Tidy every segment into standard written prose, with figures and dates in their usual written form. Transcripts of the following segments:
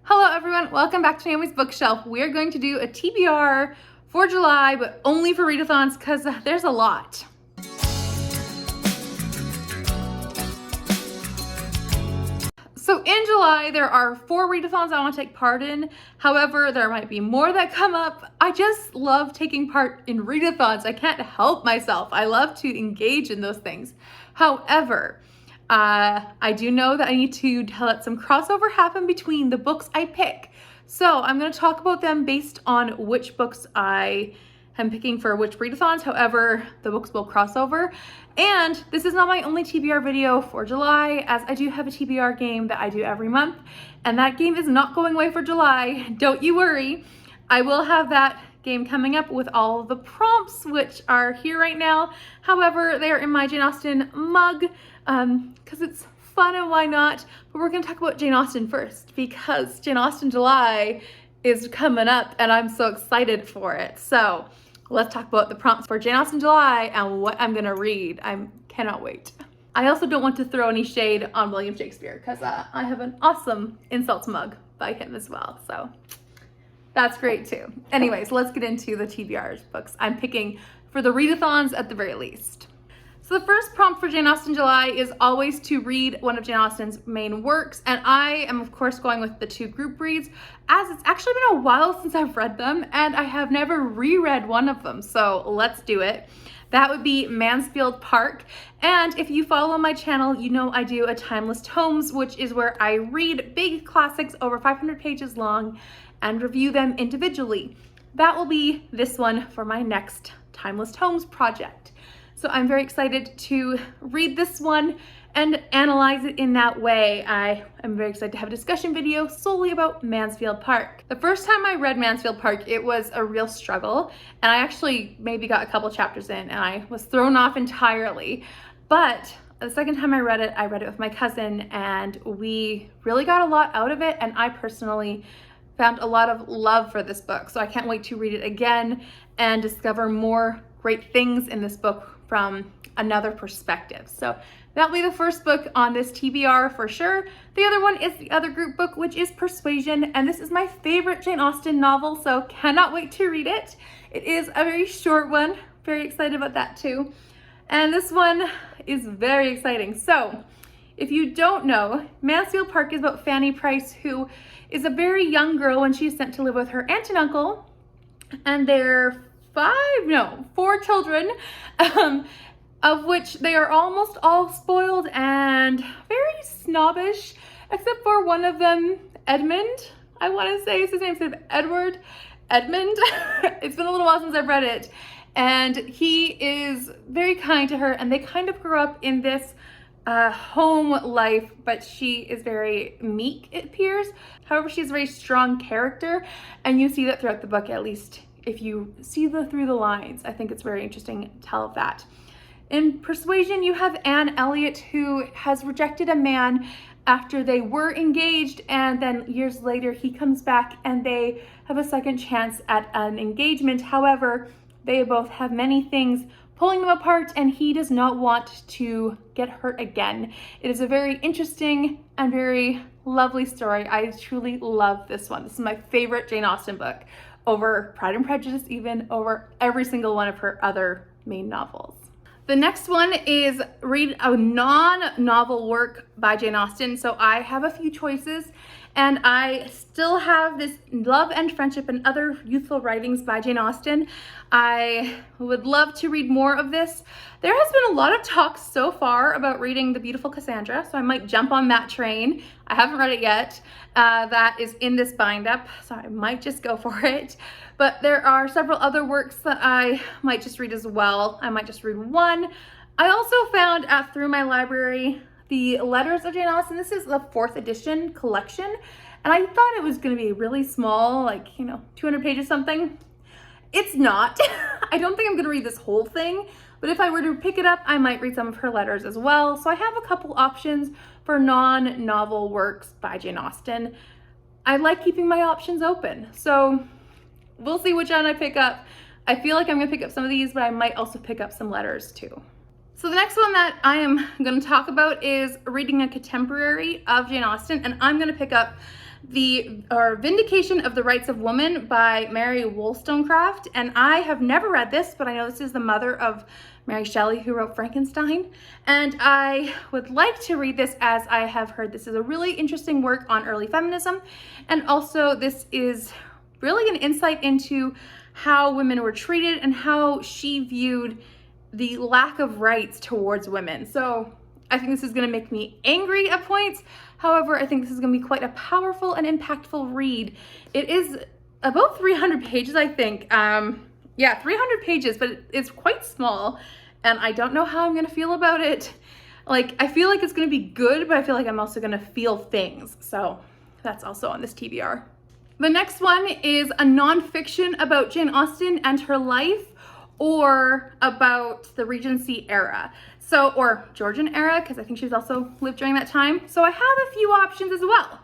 Hello everyone, welcome back to Naomi's Bookshelf. We're going to do a TBR for July, but only for readathons because there's a lot. So in July, there are 4 readathons I want to take part in. However, there might be more that come up. I just love taking part in readathons. I can't help myself. I love to engage in those things. However, I do know that I need to let some crossover happen between the books I pick. So I'm going to talk about them based on which books I am picking for which readathons. However, the books will cross over. And this is not my only TBR video for July, as I do have a TBR game that I do every month. And that game is not going away for July. Don't you worry. I will have that game coming up with all of the prompts, which are here right now. However, they are in my Jane Austen mug because it's fun and why not. But we're going to talk about Jane Austen first because Jane Austen July is coming up and I'm so excited for it. So let's talk about the prompts for Jane Austen July and what I'm going to read. I cannot wait. I also don't want to throw any shade on William Shakespeare because I have an awesome insults mug by him as well. So that's great too. Anyways, let's get into the TBR's books I'm picking for the readathons at the very least. So the first prompt for Jane Austen July is always to read one of Jane Austen's main works, and I am of course going with the 2 group reads, as it's actually been a while since I've read them and I have never reread one of them, so let's do it. That would be Mansfield Park, and if you follow my channel, you know I do a Timeless Tomes, which is where I read big classics over 500 pages long and review them individually. That will be this one for my next Timeless Tomes project. So I'm very excited to read this one and analyze it in that way. I am very excited to have a discussion video solely about Mansfield Park. The first time I read Mansfield Park, it was a real struggle, and I actually maybe got a couple chapters in and I was thrown off entirely. But the second time I read it with my cousin and we really got a lot out of it, and I personally found a lot of love for this book. So I can't wait to read it again and discover more great things in this book from another perspective. So that'll be the first book on this TBR for sure. The other one is the other group book, which is Persuasion, and this is my favorite Jane Austen novel, so cannot wait to read it. It is a very short one, very excited about that too. And this one is very exciting. So if you don't know, Mansfield Park is about Fanny Price, who is a very young girl when she's sent to live with her aunt and uncle, and they're 4 children, of which they are almost all spoiled and very snobbish, except for one of them, Edmund. I want to say his name instead of Edward. Edmund. It's been a little while since I've read it, and he is very kind to her, and they kind of grew up in this home life, but she is very meek, it appears. However, she has a very strong character, and you see that throughout the book, at least if you see through the lines. I think it's very interesting to tell that. In Persuasion, you have Anne Elliot, who has rejected a man after they were engaged, and then years later he comes back and they have a second chance at an engagement. However, they both have many things pulling them apart, and he does not want to get hurt again. It is a very interesting and very lovely story. I truly love this one. This is my favorite Jane Austen book, over Pride and Prejudice, even over every single one of her other main novels. The next one is read a non-novel work by Jane Austen. So I have a few choices, and I still have this Love and Friendship and Other Youthful Writings by Jane Austen. I would love to read more of this. There has been a lot of talk so far about reading The Beautiful Cassandra, so I might jump on that train. I haven't read it yet. That is in this bind up, so I might just go for it. But there are several other works that I might just read as well. I might just read one. I also found through my library the Letters of Jane Austen. This is the 4th edition collection, and I thought it was going to be really small, like 200 pages something. It's not. I don't think I'm going to read this whole thing, but if I were to pick it up, I might read some of her letters as well. So I have a couple options for non-novel works by Jane Austen. I like keeping my options open, so we'll see which one I pick up. I feel like I'm going to pick up some of these, but I might also pick up some letters too. So the next one that I am going to talk about is reading a contemporary of Jane Austen, and I'm going to pick up Vindication of the Rights of Woman by Mary Wollstonecraft. And I have never read this, but I know this is the mother of Mary Shelley, who wrote Frankenstein. And I would like to read this, as I have heard this is a really interesting work on early feminism. And also this is really an insight into how women were treated and how she viewed the lack of rights towards women. So I think this is gonna make me angry at points. However, I think this is gonna be quite a powerful and impactful read. It is about 300 pages, I think. Yeah, 300 pages, but it's quite small, and I don't know how I'm gonna feel about it. Like, I feel like it's gonna be good, but I feel like I'm also gonna feel things. So that's also on this TBR. The next one is a nonfiction about Jane Austen and her life, or about the Regency era. So, or Georgian era, because I think she's also lived during that time. So I have a few options as well.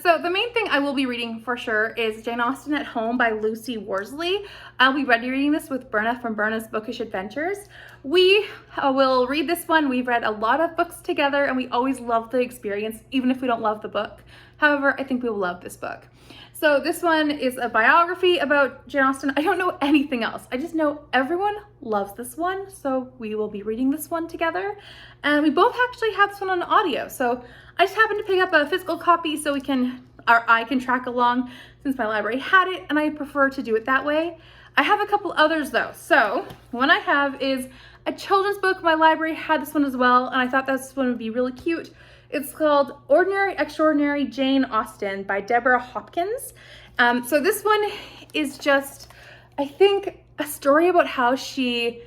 So the main thing I will be reading for sure is Jane Austen at Home by Lucy Worsley. I'll be reading this with Berna from Berna's Bookish Adventures. We will read this one. We've read a lot of books together, and we always love the experience, even if we don't love the book. However, I think we will love this book. So this one is a biography about Jane Austen. I don't know anything else. I just know everyone loves this one. So we will be reading this one together. And we both actually have this one on audio. So I just happened to pick up a physical copy so I can track along, since my library had it, and I prefer to do it that way. I have a couple others though. So one I have is a children's book. My library had this one as well, and I thought this one would be really cute. It's called Ordinary Extraordinary Jane Austen by Deborah Hopkins. So this one is just, I think, a story about how she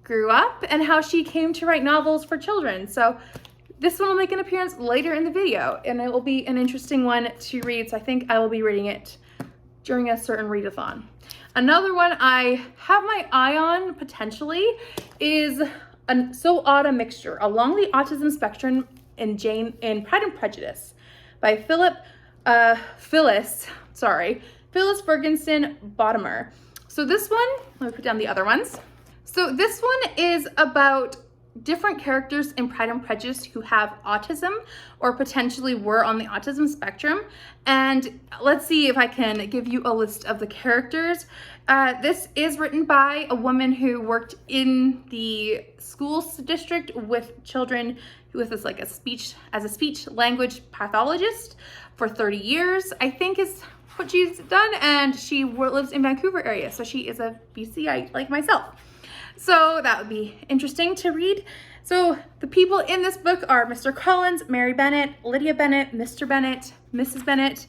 grew up and how she came to write novels for children. So this one will make an appearance later in the video, and it will be an interesting one to read. So I think I will be reading it during a certain readathon. Another one I have my eye on potentially is So Odd a Mixture, Along the Autism Spectrum in Pride and Prejudice by Phyllis Ferguson Bottomer. So this one, let me put down the other ones. So this one is about different characters in Pride and Prejudice who have autism or potentially were on the autism spectrum. And let's see if I can give you a list of the characters. This is written by a woman who worked in the school district with children with this, like, as a speech language pathologist for 30 years, I think is what she's done. And she lives in Vancouver area. So she is a BCite like myself. So that would be interesting to read. So the people in this book are Mr. Collins, Mary Bennet, Lydia Bennet, Mr. Bennet, Mrs. Bennet,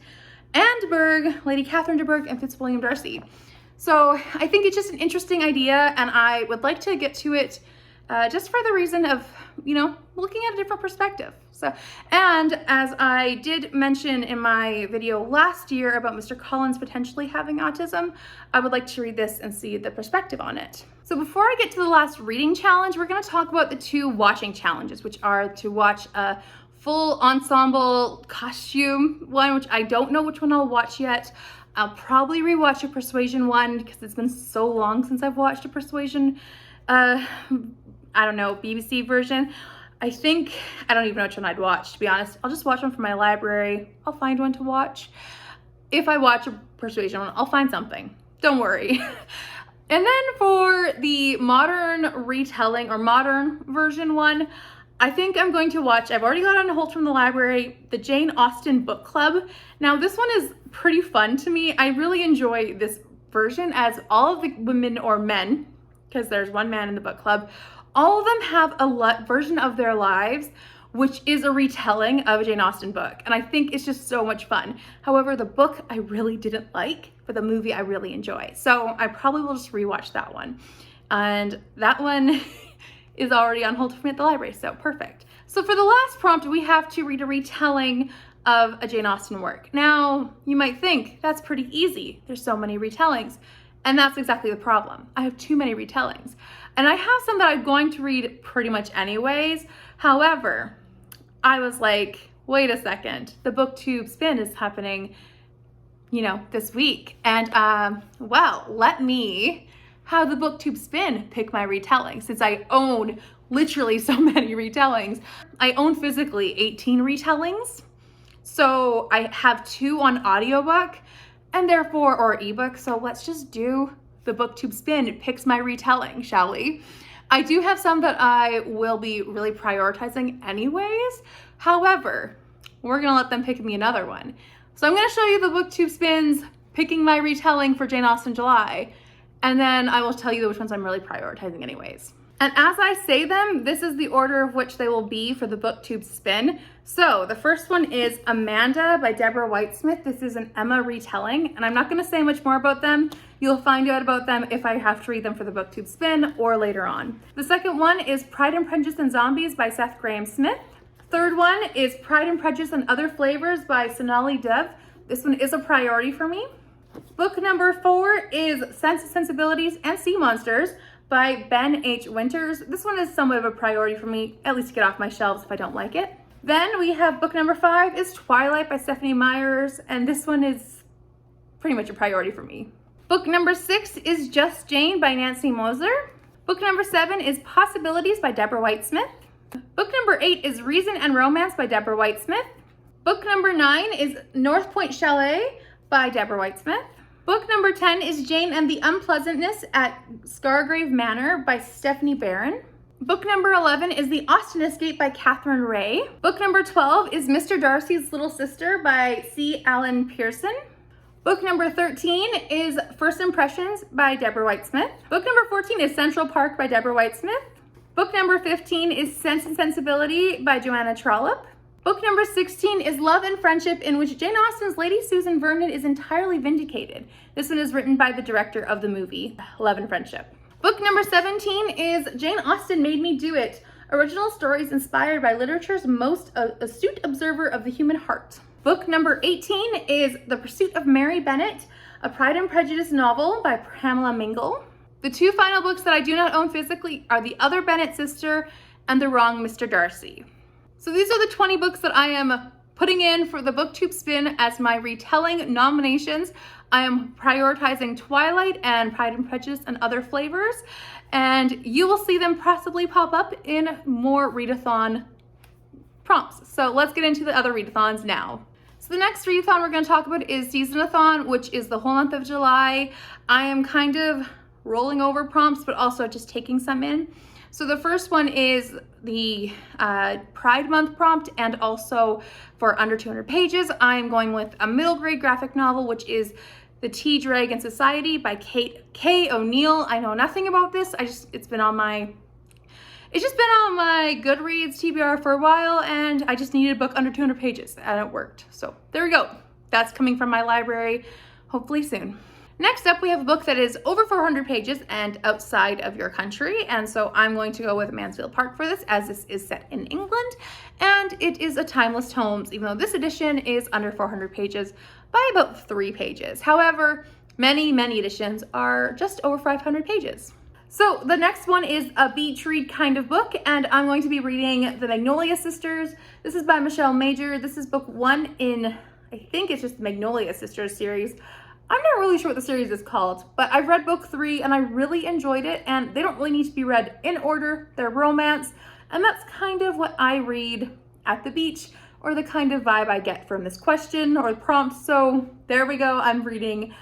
Anne de Bourgh, Lady Catherine de Bourgh, and Fitzwilliam Darcy. So I think it's just an interesting idea, and I would like to get to it just for the reason of, you know, looking at a different perspective. So, and as I did mention in my video last year about Mr. Collins potentially having autism, I would like to read this and see the perspective on it. So before I get to the last reading challenge, we're going to talk about the 2 watching challenges, which are to watch a full ensemble costume one, which I don't know which one I'll watch yet. I'll probably rewatch a Persuasion one because it's been so long since I've watched a Persuasion, I don't know, BBC version. I don't even know which one I'd watch, to be honest. I'll just watch one from my library. I'll find one to watch. If I watch a Persuasion one, I'll find something. Don't worry. And then for the modern retelling or modern version one, I think I'm going to watch, I've already got on hold from the library, the Jane Austen Book Club. Now this one is pretty fun to me. I really enjoy this version, as all of the women or men, because there's one man in the book club, all of them have a version of their lives which is a retelling of a Jane Austen book. And I think it's just so much fun. However, the book I really didn't like, but the movie I really enjoy. So I probably will just rewatch that one. And that one is already on hold for me at the library, so perfect. So for the last prompt, we have to read a retelling of a Jane Austen work. Now, you might think that's pretty easy. There's so many retellings. And that's exactly the problem. I have too many retellings. And I have some that I'm going to read pretty much anyways. However, I was like, wait a second, the Booktube Spin is happening, you know, this week. And well, let me have the Booktube Spin pick my retelling, since I own literally so many retellings. I own physically 18 retellings. So I have 2 on audiobook and therefore, or ebook. So let's just do the Booktube Spin. It picks my retelling, shall we? I do have some that I will be really prioritizing anyways. However, we're gonna let them pick me another one. So I'm gonna show you the Booktube Spins picking my retelling for Jane Austen July, and then I will tell you which ones I'm really prioritizing anyways. And as I say them, this is the order of which they will be for the Booktube Spin. So the first one is Amanda by Deborah Whitesmith. This is an Emma retelling, and I'm not gonna say much more about them. You'll find out about them if I have to read them for the Booktube Spin or later on. The second one is Pride and Prejudice and Zombies by Seth Grahame-Smith. Third one is Pride and Prejudice and Other Flavors by Sonali Dev. This one is a priority for me. Book number 4 is Sense, Sensibilities and Sea Monsters by Ben H. Winters. This one is somewhat of a priority for me, at least to get off my shelves if I don't like it. Then we have book number 5 is Twilight by Stephanie Myers, and this one is pretty much a priority for me. Book number 6 is Just Jane by Nancy Moser. Book number 7 is Possibilities by Deborah Whitesmith. Book number 8 is Reason and Romance by Deborah Whitesmith. Book number 9 is North Point Chalet by Deborah Whitesmith. Book number 10 is Jane and the Unpleasantness at Scargrave Manor by Stephanie Barron. Book number 11 is The Austen Escape by Catherine Ray. Book number 12 is Mr. Darcy's Little Sister by C. Alan Pearson. Book number 13 is First Impressions by Deborah Whitesmith. Book number 14 is Central Park by Deborah Whitesmith. Book number 15 is Sense and Sensibility by Joanna Trollope. Book number 16 is Love and Friendship, in which Jane Austen's Lady Susan Vernon is entirely vindicated. This one is written by the director of the movie, Love and Friendship. Book number 17 is Jane Austen Made Me Do It, original stories inspired by literature's most astute observer of the human heart. Book number 18 is The Pursuit of Mary Bennet, a Pride and Prejudice novel by Pamela Mingle. The 2 final books that I do not own physically are The Other Bennet Sister and The Wrong Mr. Darcy. So these are the 20 books that I am putting in for the Booktube Spin as my retelling nominations. I am prioritizing Twilight and Pride and Prejudice and Other Flavors, and you will see them possibly pop up in more readathon prompts. So let's get into the other readathons now. So the next readathon we're going to talk about is Seasonathon, which is the whole month of July. I am kind of rolling over prompts, but also just taking some in. So the first one is the Pride Month prompt, and also for under 200 pages, I'm going with a middle grade graphic novel, which is The Tea Dragon Society by Kate K. O'Neill. I know nothing about this. It's just been on my Goodreads TBR for a while, and I just needed a book under 200 pages, and it worked. So there we go. That's coming from my library, hopefully soon. Next up, we have a book that is over 400 pages and outside of your country, and so I'm going to go with Mansfield Park for this, as this is set in England, and it is a Timeless Tomes, even though this edition is under 400 pages by about 3 pages. However, many editions are just over 500 pages. So the next one is a beach read kind of book, and I'm going to be reading The Magnolia Sisters. This is by Michelle Major. This is book 1 in, I think it's just the Magnolia Sisters series. I'm not really sure what the series is called, but I've read book 3 and I really enjoyed it, and they don't really need to be read in order. They're romance, and that's kind of what I read at the beach, or the kind of vibe I get from this question or prompt. So there we go. I'm reading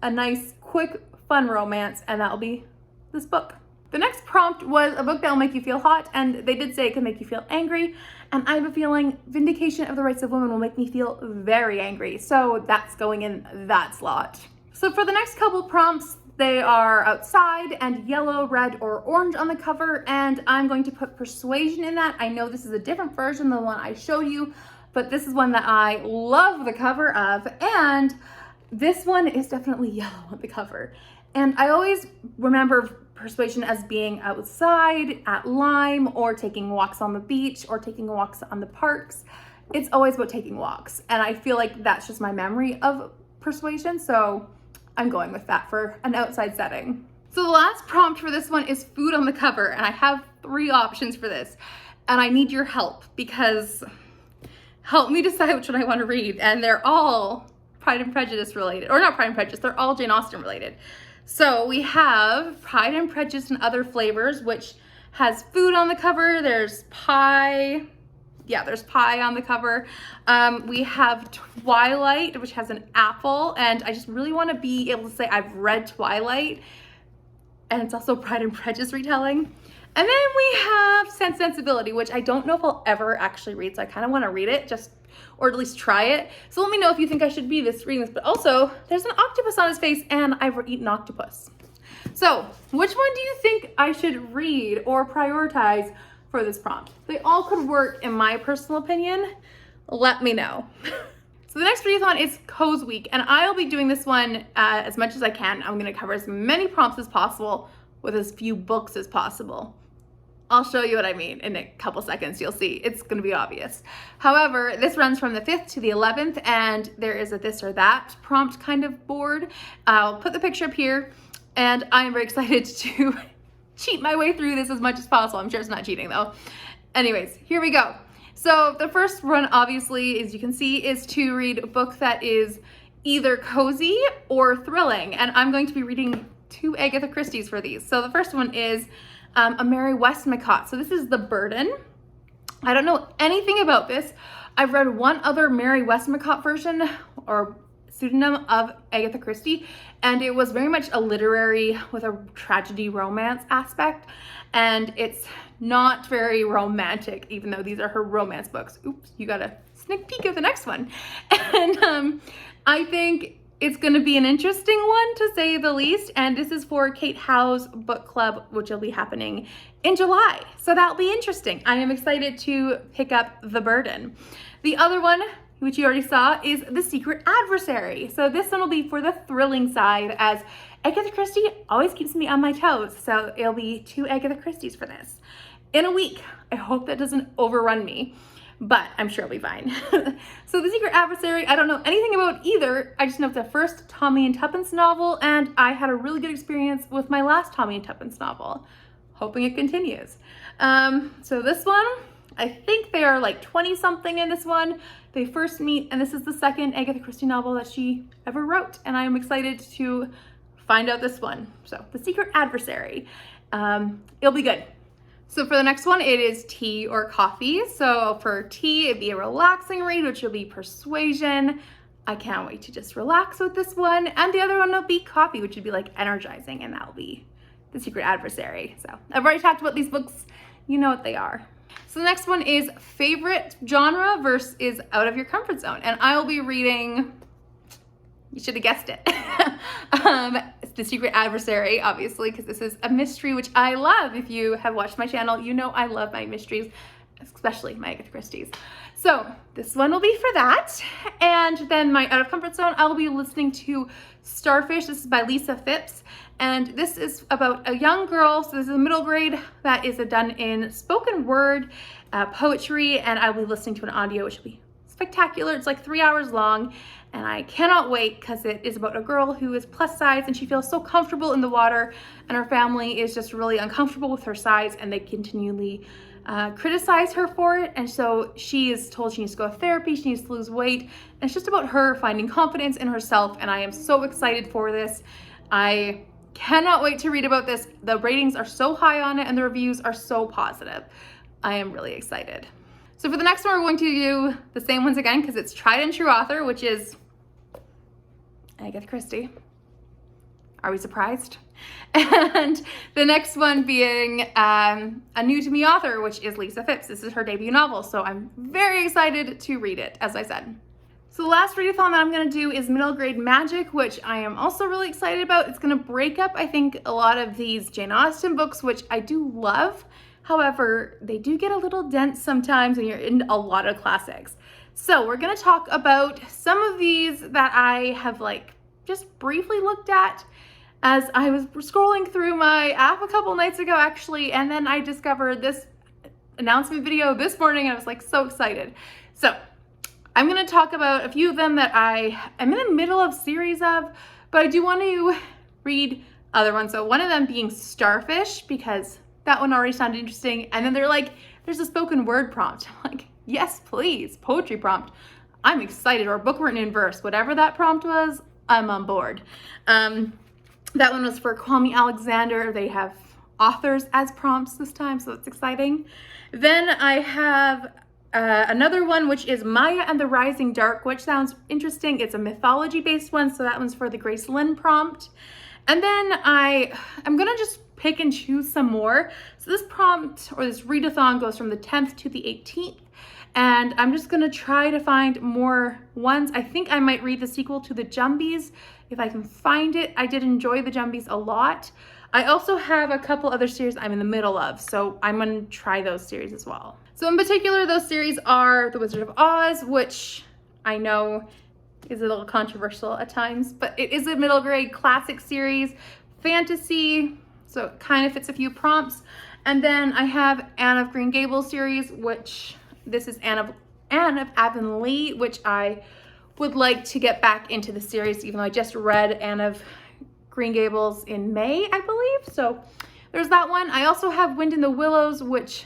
a nice, quick, fun romance, and that'll be this book. The next prompt was a book that will make you feel hot, and they did say it could make you feel angry, and I have a feeling Vindication of the Rights of Women will make me feel very angry, so that's going in that slot. So for the next couple prompts, they are outside and yellow, red, or orange on the cover, and I'm going to put Persuasion in that. I know this is a different version than the one I show you, but this is one that I love the cover of, and this one is definitely yellow on the cover. And I always remember Persuasion as being outside at Lyme, or taking walks on the beach, or taking walks on the parks. It's always about taking walks, and I feel like that's just my memory of Persuasion, so I'm going with that for an outside setting. So the last prompt for this one is food on the cover, and I have 3 options for this, and I need your help, because help me decide which one I want to read, and they're all Pride and Prejudice related, or not Pride and Prejudice, they're all Jane Austen related. So we have Pride and Prejudice and Other Flavors, which has food on the cover. There's pie, yeah, there's pie on the cover. We have Twilight, which has an apple, and I just really want to be able to say I've read Twilight, and it's also Pride and Prejudice retelling. And then we have Sense Sensibility, which I don't know if I'll ever actually read, so I kind of want to read it, or at least try it. So let me know if you think I should be reading this. But also, there's an octopus on his face, and I've eaten octopus. So, which one do you think I should read or prioritize for this prompt? They all could work in my personal opinion. Let me know. So the next readathon is Cozweek, and I'll be doing this one as much as I can. I'm going to cover as many prompts as possible with as few books as possible. I'll show you what I mean in a couple seconds. You'll see. It's going to be obvious. However, this runs from the 5th to the 11th, and there is a this or that prompt kind of board. I'll put the picture up here, and I'm very excited to cheat my way through this as much as possible. I'm sure it's not cheating though. Anyways, here we go. So the first one, obviously, as you can see, is to read a book that is either cozy or thrilling, and I'm going to be reading 2 Agatha Christie's for these. So the first one is a Mary Westmacott. So this is The Burden. I don't know anything about this. I've read one other Mary Westmacott version or pseudonym of Agatha Christie, and it was very much a literary with a tragedy romance aspect, and it's not very romantic, even though these are her romance books. Oops, you got a sneak peek of the next one. And I think it's going to be an interesting one, to say the least. And this is for Kate Howe's book club, which will be happening in July. So that'll be interesting. I am excited to pick up The Burden. The other one, which you already saw, is The Secret Adversary. So this one will be for the thrilling side, as Agatha Christie always keeps me on my toes. So it'll be 2 Agatha Christie's for this in a week. I hope that doesn't overrun me, but I'm sure it'll be fine. So The Secret Adversary, I don't know anything about either. I just know it's the first Tommy and Tuppence novel, and I had a really good experience with my last Tommy and Tuppence novel. Hoping it continues. So this one, I think they are like 20 something in this one. They first meet, and this is the second Agatha Christie novel that she ever wrote, and I am excited to find out this one. So The Secret Adversary, it'll be good. So for the next one, it is tea or coffee. So for tea, it'd be a relaxing read, which will be Persuasion. I can't wait to just relax with this one. And the other one will be coffee, which would be like energizing, and that will be The Secret Adversary. So I've already talked about these books. You know what they are. So the next one is favorite genre versus out of your comfort zone. And I will be reading, you should have guessed it, The Secret Adversary, obviously, because this is a mystery, which I love. If you have watched my channel, you know I love my mysteries, especially my Agatha Christie's. So this one will be for that. And then my out of comfort zone, I'll be listening to Starfish. This is by Lisa Phipps. And this is about a young girl, so this is a middle grade, that is done in spoken word poetry, and I'll be listening to an audio, which will be spectacular. It's like 3 hours long, and I cannot wait, because it is about a girl who is plus size, and she feels so comfortable in the water, and her family is just really uncomfortable with her size, and they continually criticize her for it. And so she is told she needs to go to therapy, she needs to lose weight, and it's just about her finding confidence in herself, and I am so excited for this. I cannot wait to read about this. The ratings are so high on it, and the reviews are so positive. I am really excited. So for the next one, we're going to do the same ones again, because it's tried and true author, which is Agatha Christie. Are we surprised? And the next one being a new to me author, which is Lisa Phipps. This is her debut novel, so I'm very excited to read it, as I said. So the last readathon that I'm going to do is Middle Grade Magic, which I am also really excited about. It's going to break up, I think, a lot of these Jane Austen books, which I do love. However, they do get a little dense sometimes when you're in a lot of classics. So we're going to talk about some of these that I have just briefly looked at as I was scrolling through my app a couple nights ago, actually, and then I discovered this announcement video this morning, and I was like so excited. So I'm going to talk about a few of them that I am in the middle of series of, but I do want to read other ones. So one of them being Starfish, because that one already sounded interesting. And then they're like, there's a spoken word prompt. I'm like, yes, please, poetry prompt. I'm excited, or a book written in verse. Whatever that prompt was, I'm on board. That one was for Call Me Alexander. They have authors as prompts this time, so it's exciting. Then I have another one, which is Maya and the Rising Dark, which sounds interesting. It's a mythology-based one, so that one's for the Grace Lynn prompt. And then I'm gonna just pick and choose some more. So this prompt, or this readathon, goes from the 10th to the 18th. And I'm just gonna try to find more ones. I think I might read the sequel to the Jumbies if I can find it. I did enjoy the Jumbies a lot. I also have a couple other series I'm in the middle of, so I'm gonna try those series as well. So in particular, those series are The Wizard of Oz, which I know is a little controversial at times, but it is a middle grade classic series, fantasy, so it kind of fits a few prompts. And then I have Anne of Green Gables series, which this is Anne of Avonlea, which I would like to get back into the series, even though I just read Anne of Green Gables in May, I believe. So there's that one. I also have Wind in the Willows, which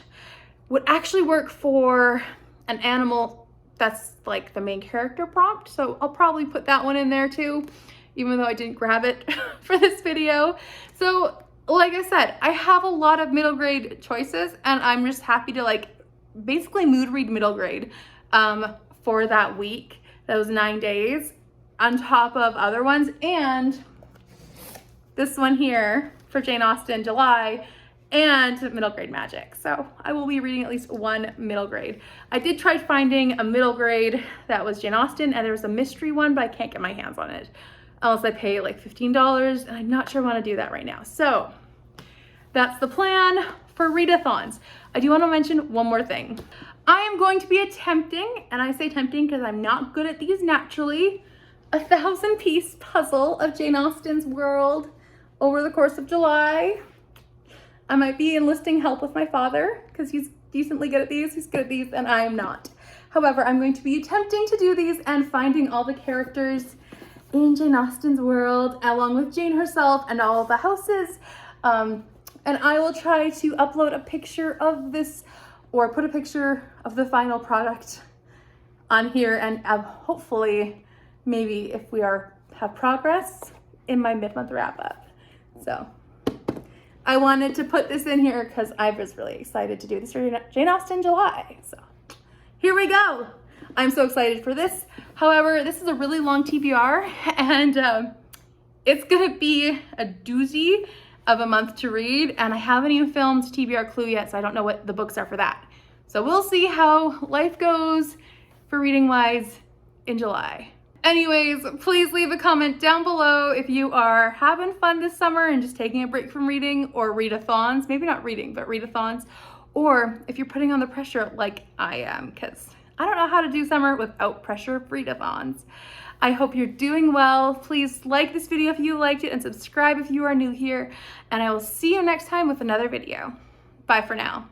would actually work for an animal that's like the main character prompt. So I'll probably put that one in there too, even though I didn't grab it for this video. So like I said, I have a lot of middle grade choices, and I'm just happy to like basically mood read middle grade for that week, those 9 days, on top of other ones. And this one here for Jane Austen, July, and middle grade magic. So I will be reading at least one middle grade. I did try finding a middle grade that was Jane Austen, and there was a mystery one, but I can't get my hands on it unless I pay like $15, and I'm not sure I want to do that right now. So that's the plan for readathons. I do want to mention one more thing. I am going to be attempting, and I say attempting because I'm not good at these naturally, a 1,000-piece puzzle of Jane Austen's world over the course of July. I might be enlisting help with my father because he's decently good at these. He's good at these and I am not. However, I'm going to be attempting to do these and finding all the characters in Jane Austen's world, along with Jane herself and all of the houses. And I will try to upload a picture of this, or put a picture of the final product on here, and hopefully, maybe if we have progress, in my mid-month wrap-up. So I wanted to put this in here because I was really excited to do this for Jane Austen July. So here we go. I'm so excited for this. However, this is a really long TBR, and it's gonna be a doozy of a month to read, and I haven't even filmed TBR Clue yet, so I don't know what the books are for that. So we'll see how life goes for reading wise in July. Anyways, please leave a comment down below if you are having fun this summer and just taking a break from reading, or readathons, maybe not reading, but readathons, or if you're putting on the pressure like I am, because I don't know how to do summer without pressure of readathons. I hope you're doing well. Please like this video if you liked it, and subscribe if you are new here, and I will see you next time with another video. Bye for now.